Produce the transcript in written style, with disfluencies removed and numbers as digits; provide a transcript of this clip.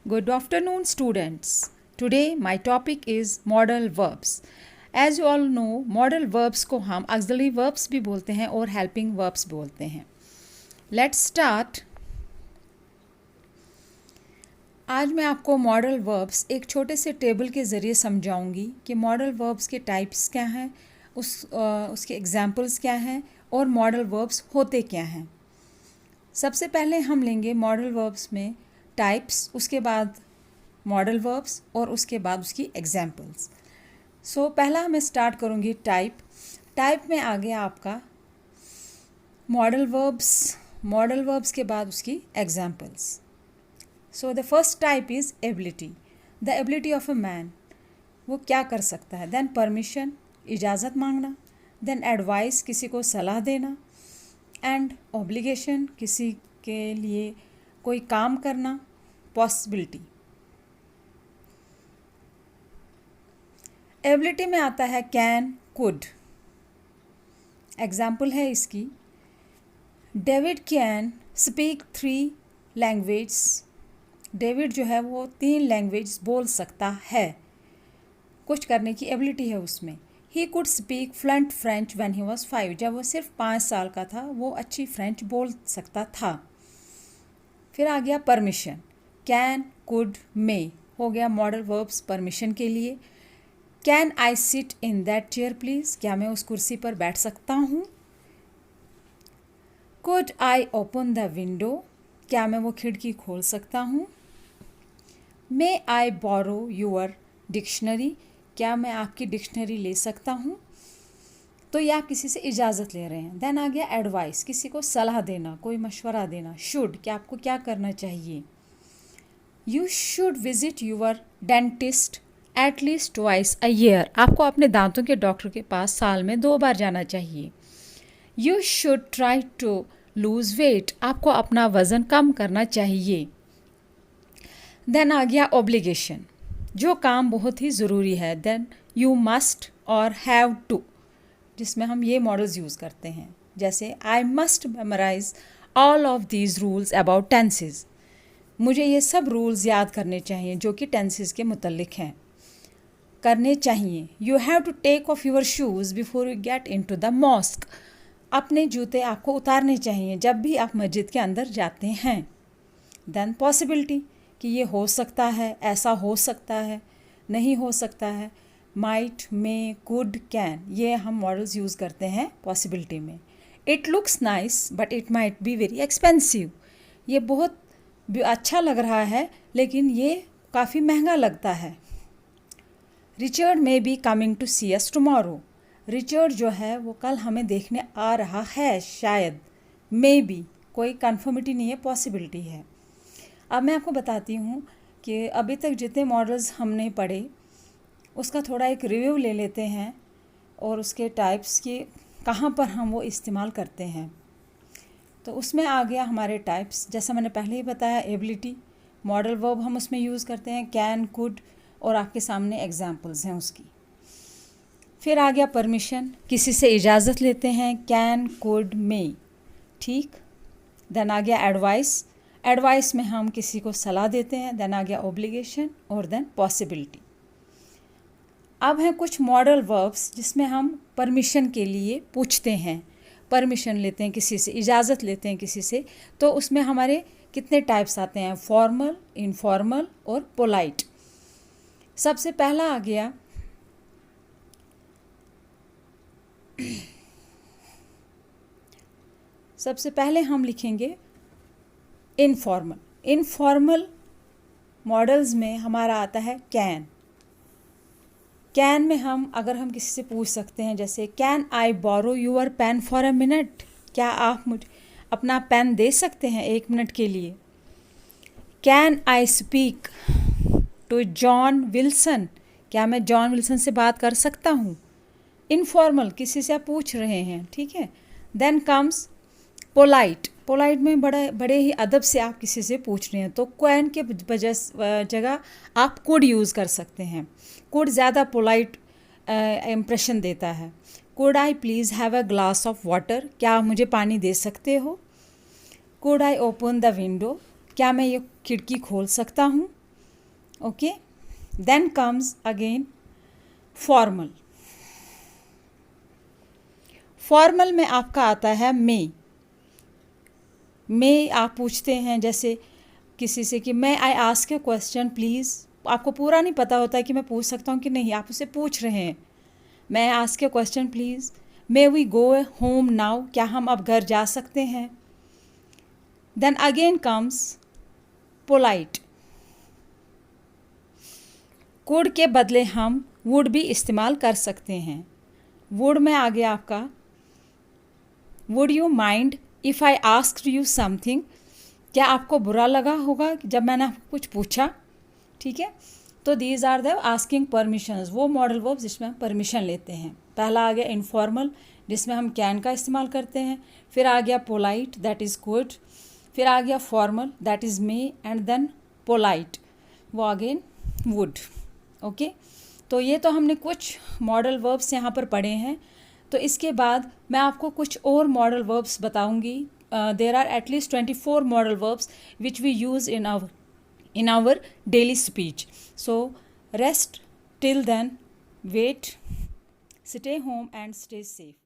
Good afternoon, students. Today my topic is modal verbs. As you all know, modal verbs को हम auxiliary verbs भी बोलते हैं और helping verbs भी बोलते हैं. Let's start. आज मैं आपको मॉडल वर्ब्स एक छोटे से टेबल के ज़रिए समझाऊंगी कि मॉडल वर्ब्स के टाइप्स क्या हैं, उसके एग्जाम्पल्स क्या हैं और मॉडल वर्ब्स होते क्या हैं. सबसे पहले हम लेंगे मॉडल वर्ब्स में टाइप्स, उसके बाद मॉडल वर्ब्स और उसके बाद उसकी एग्जाम्पल्स. सो पहला मैं स्टार्ट करूँगी टाइप. टाइप में आ गया आपका मॉडल वर्ब्स के बाद उसकी examples. So the first type is ability. The ability of a man, वो क्या कर सकता है. देन परमिशन, इजाज़त मांगना. देन एडवाइस, किसी को सलाह देना. एंड ऑब्लिगेशन, किसी के लिए कोई काम करना. पॉसिबिलिटी. एबिलिटी में आता है कैन, कुड. एग्जाम्पल है इसकी, David can speak 3 language. David जो है वो 3 लैंग्वेज बोल सकता है. कुछ करने की एबिलिटी है उसमें. He could speak fluent French when he was 5. जब वो सिर्फ 5 साल का था वो अच्छी फ्रेंच बोल सकता था. फिर आ गया परमिशन. कैन, कुड, मे हो गया मॉडल वर्ब्स परमिशन के लिए. Can I sit in that chair please, क्या मैं उस कुर्सी पर बैठ सकता हूँ. Could I open the window, क्या मैं वो खिड़की खोल सकता हूँ. मे आई बोरो योर डिक्शनरी, क्या मैं आपकी डिक्शनरी ले सकता हूँ. तो ये आप किसी से इजाज़त ले रहे हैं. देन आ गया एडवाइस, किसी को सलाह देना, कोई मशवरा देना. शुड, कि आपको क्या करना चाहिए. You should visit your dentist at least twice a year, आपको अपने दांतों के डॉक्टर के पास साल में 2 बार जाना चाहिए. You should try to lose weight, आपको अपना वज़न कम करना चाहिए. देन आ गया ऑब्लिगेशन, जो काम बहुत ही ज़रूरी है. देन यू मस्ट और हैव टू, जिसमें हम ये मॉडल्स यूज़ करते हैं. जैसे I must memorise all of these rules about tenses, मुझे ये सब रूल्स याद करने चाहिए जो कि टेंसेस के मुतल्लिक हैं, करने चाहिए. You have to take off your shoes before you get into the mosque, अपने जूते आपको उतारने चाहिए जब भी आप मस्जिद के अंदर जाते हैं. देन पॉसिबिलिटी, कि ये हो सकता है, ऐसा हो सकता है, नहीं हो सकता है. माइट, मे, कुड, कैन, ये हम मॉडल्स यूज़ करते हैं पॉसिबिलिटी में. It looks nice but it might be very expensive, ये बहुत अच्छा लग रहा है लेकिन ये काफ़ी महंगा लगता है. Richard may be coming to see us tomorrow, Richard जो है वो कल हमें देखने आ रहा है शायद. मे बी, कोई कन्फर्मिटी नहीं है, पॉसिबिलिटी है. अब मैं आपको बताती हूँ कि अभी तक जितने मॉडल्स हमने पढ़े उसका थोड़ा एक रिव्यू ले लेते हैं और उसके टाइप्स के कहाँ पर हम वो इस्तेमाल करते हैं. तो उसमें आ गया हमारे टाइप्स, जैसा मैंने पहले ही बताया. एबिलिटी, मॉडल वर्ब हम उसमें यूज़ करते हैं कैन, कुड, और आपके सामने एग्जांपल्स हैं उसकी. फिर आ गया परमिशन, किसी से इजाज़त लेते हैं, कैन, कुड, मे, ठीक. देन आ गया एडवाइस, एडवाइस में हम किसी को सलाह देते हैं. देन आ गया ऑब्लिगेशन और देन पॉसिबिलिटी. अब हैं कुछ मॉडल वर्ब्स जिसमें हम परमिशन के लिए पूछते हैं, परमिशन लेते हैं किसी से, इजाज़त लेते हैं किसी से. तो उसमें हमारे कितने टाइप्स आते हैं, फॉर्मल, इनफॉर्मल और पोलाइट. सबसे पहला आ गया सबसे पहले हम लिखेंगे इनफॉर्मल. इनफॉर्मल मॉडल्स में हमारा आता है कैन. कैन में अगर हम किसी से पूछ सकते हैं, जैसे can I borrow your pen for a minute, क्या आप मुझे अपना पेन दे सकते हैं 1 मिनट के लिए. Can I speak to John Wilson, क्या मैं जॉन विल्सन से बात कर सकता हूँ. इनफॉर्मल, किसी से आप पूछ रहे हैं, ठीक है. Then comes polite. पोलाइट में बड़े ही अदब से आप किसी से पूछ रहे हैं तो कैन के जगह आप कुड यूज़ कर सकते हैं. कुड ज़्यादा पोलाइट इम्प्रेशन देता है. Could I please have a glass of water, क्या आप मुझे पानी दे सकते हो. Could I open the window, क्या मैं ये खिड़की खोल सकता हूँ. Okay, then comes again formal. Formal में आपका आता है मे आप पूछते हैं जैसे किसी से कि मैं I ask a question please, आपको पूरा नहीं पता होता है कि मैं पूछ सकता हूँ कि नहीं, आप उसे पूछ रहे हैं, मैं ask a question please. May we go home now, क्या हम अब घर जा सकते हैं। Then again comes polite. Could के बदले हम वुड भी इस्तेमाल कर सकते हैं। वुड में आ गया आपका would you mind if I asked you something, क्या आपको बुरा लगा होगा जब मैंने आपको कुछ पूछा। ठीक है, तो these are the asking permissions, वो मॉडल वर्ब्स जिसमें हम परमिशन लेते हैं। पहला आ गया इनफॉर्मल जिसमें हम कैन का इस्तेमाल करते हैं, फिर आ गया पोलाइट दैट इज़ गुड, फिर आ गया formal that is may, and then polite वो अगेन वुड। ओके, तो ये तो हमने कुछ मॉडल वर्ब्स यहाँ पर पढ़े हैं। तो इसके बाद मैं आपको कुछ और मॉडल वर्ब्स बताऊंगी। There are at least 24 modal verbs which we use in our daily speech. So rest till then, wait, stay home and stay safe.